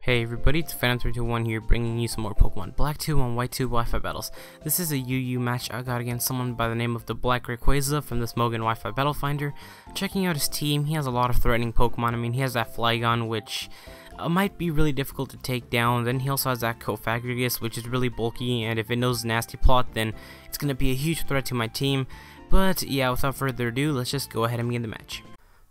Hey everybody, it's Phantom321 here, bringing you some more Pokemon Black 2 on White 2 Wi-Fi battles. This is a UU match I got against someone by the name of TheBlackRayquaza from the Smogon Wi-Fi Battle Finder. Checking out his team, he has a lot of threatening Pokemon. I mean, he has that Flygon, which might be really difficult to take down. Then he also has that Cofagrigus, which is really bulky, and if it knows Nasty Plot, then it's going to be a huge threat to my team. But yeah, without further ado, let's just go ahead and begin the match.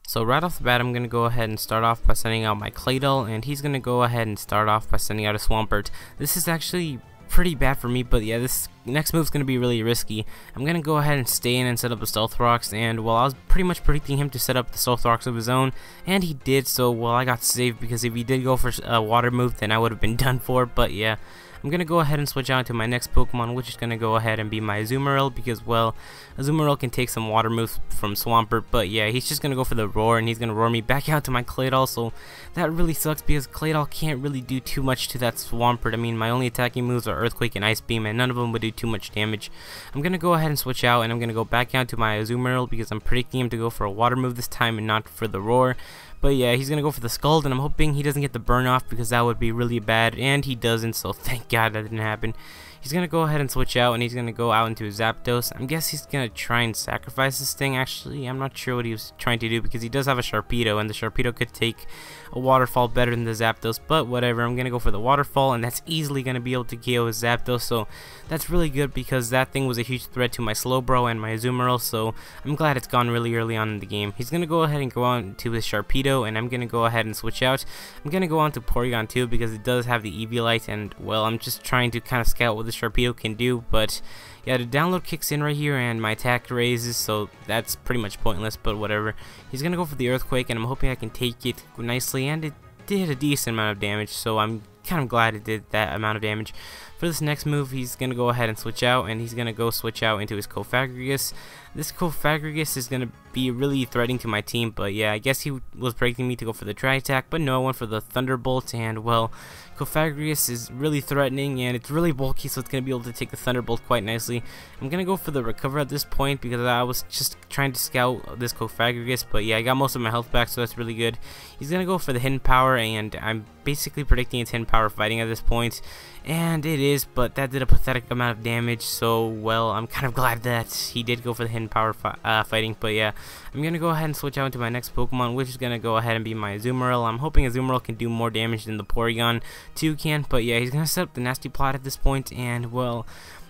So right off the bat, I'm going to go ahead and start off by sending out my Claydol, and he's going to go ahead and start off by sending out a Swampert. This is actually pretty bad for me, but yeah, this next move is going to be really risky. I'm going to go ahead and stay in and set up the Stealth Rocks, and well, I was pretty much predicting him to set up the Stealth Rocks of his own, and he did, so well, I got saved, because if he did go for a water move, then I would have been done for. But yeah, I'm going to go ahead and switch out to my next Pokemon, which is going to go ahead and be my Azumarill, because, well, Azumarill can take some water moves from Swampert, but yeah, he's just going to go for the Roar, and he's going to roar me back out to my Claydol, so that really sucks, because Claydol can't really do too much to that Swampert. I mean, my only attacking moves are Earthquake and Ice Beam, and none of them would do too much damage. I'm going to go ahead and switch out, and I'm going to go back out to my Azumarill, because I'm predicting him to go for a water move this time, and not for the Roar. But yeah, he's going to go for the Scald, and I'm hoping he doesn't get the burn off, because that would be really bad, and he doesn't, so thank God that didn't happen. He's going to go ahead and switch out, and he's going to go out into his Zapdos. I guess he's going to try and sacrifice this thing. Actually, I'm not sure what he was trying to do, because he does have a Sharpedo, and the Sharpedo could take a Waterfall better than the Zapdos, but whatever. I'm going to go for the Waterfall, and that's easily going to be able to KO his Zapdos, so that's really good, because that thing was a huge threat to my Slowbro and my Azumarill, so I'm glad it's gone really early on in the game. He's going to go ahead and go on to his Sharpedo, and I'm going to go ahead and switch out. I'm going to go on to Porygon 2, because it does have the Eviolite, and well, I'm just trying to kind of scout what the Sharpedo can do. But yeah, the download kicks in right here, and my attack raises, so that's pretty much pointless, but whatever. He's going to go for the Earthquake, and I'm hoping I can take it nicely, and it did a decent amount of damage, so I'm kind of glad it did that amount of damage. For this next move, he's going to go ahead and switch out, and he's going to go switch out into his Cofagrigus. This Cofagrigus is going to be really threatening to my team, but yeah, I guess he was predicting me to go for the Dry Attack, but no, I went for the Thunderbolt, and well, Cofagrigus is really threatening, and it's really bulky, so it's going to be able to take the Thunderbolt quite nicely. I'm going to go for the Recover at this point, because I was just trying to scout this Cofagrigus, but yeah, I got most of my health back, so that's really good. He's going to go for the Hidden Power, and I'm basically predicting it's Hidden Power fighting at this point, and it is, but that did a pathetic amount of damage, so well, I'm kind of glad that he did go for the Hidden Power fighting. But yeah, I'm going to go ahead and switch out into my next Pokemon, which is going to go ahead and be my Azumarill. I'm hoping Azumarill can do more damage than the Porygon 2 can, but yeah, he's going to set up the Nasty Plot at this point, and well,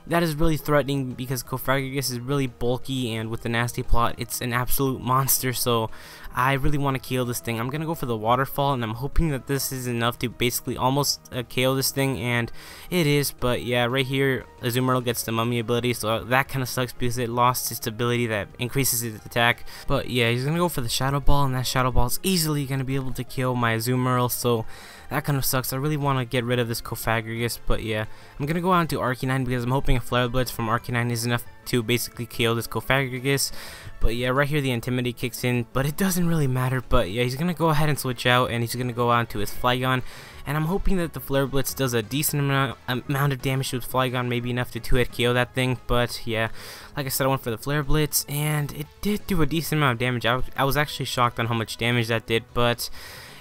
that is really threatening, because Cofagrigus is really bulky, and with the Nasty Plot, it's an absolute monster, so I really want to KO this thing. I'm going to go for the Waterfall, and I'm hoping that this is enough to basically almost KO this thing, and it is. But yeah, right here, Azumarill gets the Mummy ability, so that kind of sucks, because it lost its ability that increases its attack. But yeah, he's going to go for the Shadow Ball, and that Shadow Ball is easily going to be able to KO my Azumarill, so that kind of sucks. I really want to get rid of this Cofagrigus, but yeah, I'm going to go on to Arcanine, because I'm hoping a Flare Blitz from Arcanine is enough to basically KO this Cofagrigus. But yeah, right here the Intimidate kicks in, but it doesn't really matter. But yeah, he's going to go ahead and switch out, and he's going to go on to his Flygon, and I'm hoping that the Flare Blitz does a decent amount of damage to his Flygon, maybe enough to 2-hit KO that thing. But yeah, like I said, I went for the Flare Blitz, and it did do a decent amount of damage. I was actually shocked on how much damage that did, but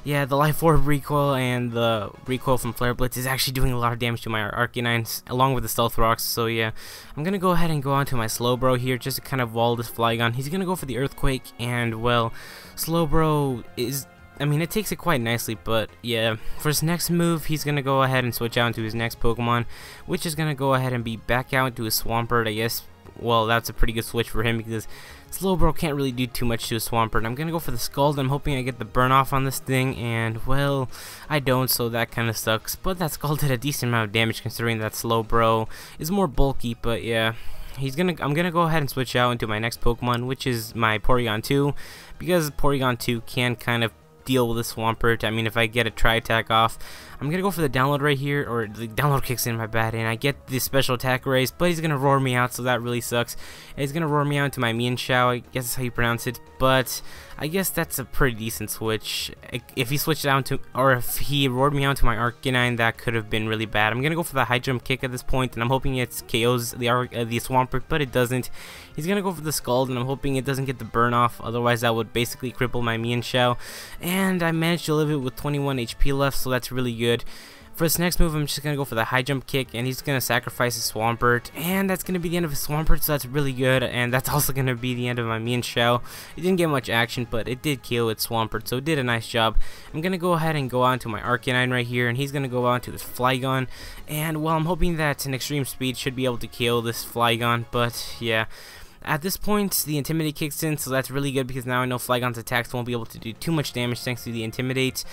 yeah, the Life Orb recoil and the recoil from Flare Blitz is actually doing a lot of damage to my Arcanines, along with the Stealth Rocks. So yeah, I'm going to go ahead and go on to my Slowbro here, just to kind of wall this Flygon. He's going to go for the Earthquake, and well, Slowbro is, I mean, it takes it quite nicely, but yeah, for his next move, he's going to go ahead and switch out into his next Pokemon, which is going to go ahead and be back out into his Swampert, I guess. Well, that's a pretty good switch for him, because Slowbro can't really do too much to a Swampert. I'm going to go for the Scald. I'm hoping I get the burn off on this thing, and well, I don't, so that kind of sucks. But that Scald did a decent amount of damage, considering that Slowbro is more bulky. But yeah, I'm gonna go ahead and switch out into my next Pokemon, which is my Porygon 2, because Porygon 2 can kind of deal with the Swampert. I mean, if I get a Tri Attack off, I'm gonna go for the download right here, or the download kicks in, my bad, and I get the special attack raise, but he's gonna roar me out, so that really sucks. And he's gonna roar me out into my Mienshao, I guess that's how you pronounce it, but I guess that's a pretty decent switch. If he switched down to, or if he roared me onto my Arcanine, that could have been really bad. I'm gonna go for the high jump kick at this point, and I'm hoping it KOs the Swampert, but it doesn't. He's gonna go for the Scald, and I'm hoping it doesn't get the burn off, otherwise that would basically cripple my Mienshao. And I managed to live it with 21 HP left, so that's really good. For this next move, I'm just going to go for the high jump kick, and he's going to sacrifice his Swampert, and that's going to be the end of his Swampert, so that's really good, and that's also going to be the end of my Mienshao. It didn't get much action, but it did kill its Swampert, so it did a nice job. I'm going to go ahead and go on to my Arcanine right here, and he's going to go on to his Flygon, and well, I'm hoping that an extreme speed should be able to kill this Flygon, but yeah. At this point, the Intimidate kicks in, so that's really good because now I know Flygon's attacks won't be able to do too much damage thanks to the Intimidate.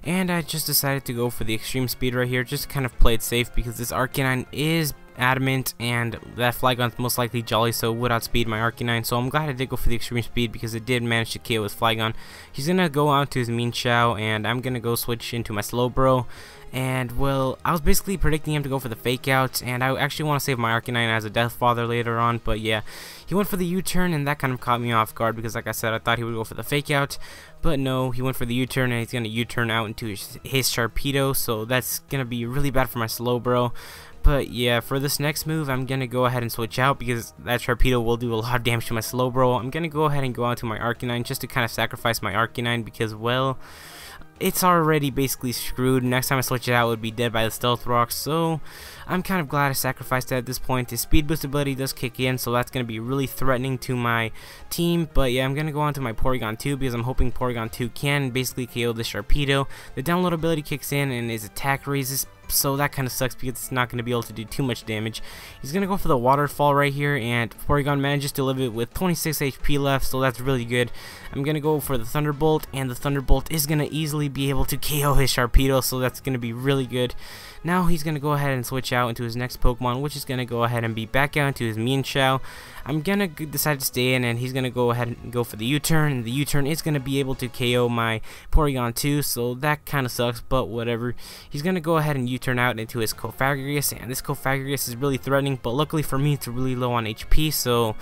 And I just decided to go for the extreme speed right here, just to kind of play it safe because this Arcanine is adamant and that Flygon's most likely Jolly, so it would outspeed my Arcanine. So I'm glad I did go for the extreme speed because it did manage to KO his Flygon. He's gonna go out to his Mienshao, and I'm gonna go switch into my Slowbro. And well, I was basically predicting him to go for the fake out, and I actually want to save my Arcanine as a Death Father later on, but yeah, he went for the U-turn, and that kind of caught me off guard because like I said, I thought he would go for the fake out, but no, he went for the U-turn, and he's going to U-turn out into his Sharpedo, so that's going to be really bad for my Slowbro. But yeah, for this next move, I'm going to go ahead and switch out because that Sharpedo will do a lot of damage to my Slowbro. I'm going to go ahead and go out to my Arcanine just to kind of sacrifice my Arcanine because, well, it's already basically screwed. Next time I switch it out, it would be dead by the Stealth Rock, so I'm kind of glad I sacrificed it at this point. His Speed Boost ability does kick in, so that's going to be really threatening to my team. But yeah, I'm going to go on to my Porygon 2 because I'm hoping Porygon 2 can basically KO the Sharpedo. The download ability kicks in and his attack raises, so that kind of sucks because it's not going to be able to do too much damage. He's going to go for the Waterfall right here, and Porygon manages to live it with 26 HP left, so that's really good. I'm going to go for the Thunderbolt, and the Thunderbolt is going to easily be able to KO his Sharpedo, so that's going to be really good. Now he's going to go ahead and switch out into his next Pokemon, which is going to go ahead and be back out into his Mienshao. I'm going to decide to stay in, and he's going to go ahead and go for the U-turn, and the U-turn is going to be able to KO my Porygon 2, so that kind of sucks, but whatever. He's going to go ahead and U-turn out into his Cofagrigus, and this Cofagrigus is really threatening, but luckily for me, it's really low on HP, so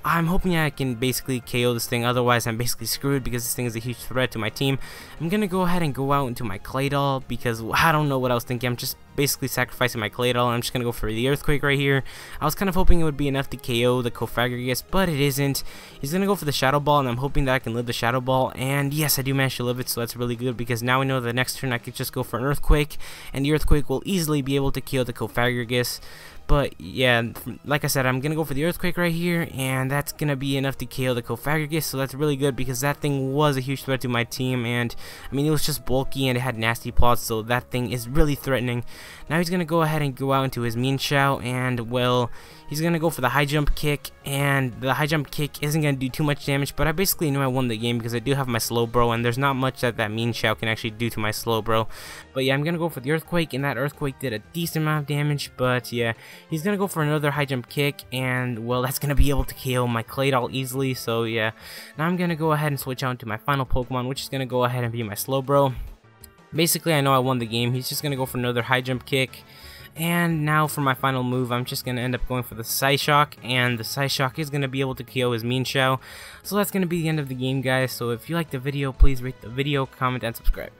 I'm hoping I can basically KO this thing, otherwise I'm basically screwed because this thing is a huge threat to my team. I'm going to go ahead and go out into my Claydol because I don't know what I was thinking. I'm just basically sacrificing my Claydol, and I'm just going to go for the Earthquake right here. I was kind of hoping it would be enough to KO the Cofagrigus, but it isn't. He's going to go for the Shadow Ball, and I'm hoping that I can live the Shadow Ball, and yes, I do manage to live it, so that's really good because now I know the next turn I could just go for an Earthquake, and the Earthquake will easily be able to KO the Cofagrigus. But yeah, like I said, I'm gonna go for the Earthquake right here, and that's gonna be enough to KO the Cofagrigus, so that's really good because that thing was a huge threat to my team, and I mean, it was just bulky and it had nasty plots, so that thing is really threatening. Now he's gonna go ahead and go out into his Mienshao, and well, he's gonna go for the high jump kick, and the high jump kick isn't gonna do too much damage, but I basically know I won the game because I do have my Slowbro, and there's not much that Mienshao can actually do to my Slowbro. But yeah, I'm gonna go for the Earthquake, and that Earthquake did a decent amount of damage, but yeah, he's gonna go for another high jump kick, and well, that's gonna be able to KO my Claydol easily, so yeah. Now I'm gonna go ahead and switch on to my final Pokemon, which is gonna go ahead and be my Slowbro. Basically, I know I won the game. He's just gonna go for another high jump kick. And now for my final move, I'm just going to end up going for the Psyshock, and the Psyshock is going to be able to KO his Mienshao. So that's going to be the end of the game, guys. So if you liked the video, please rate the video, comment, and subscribe.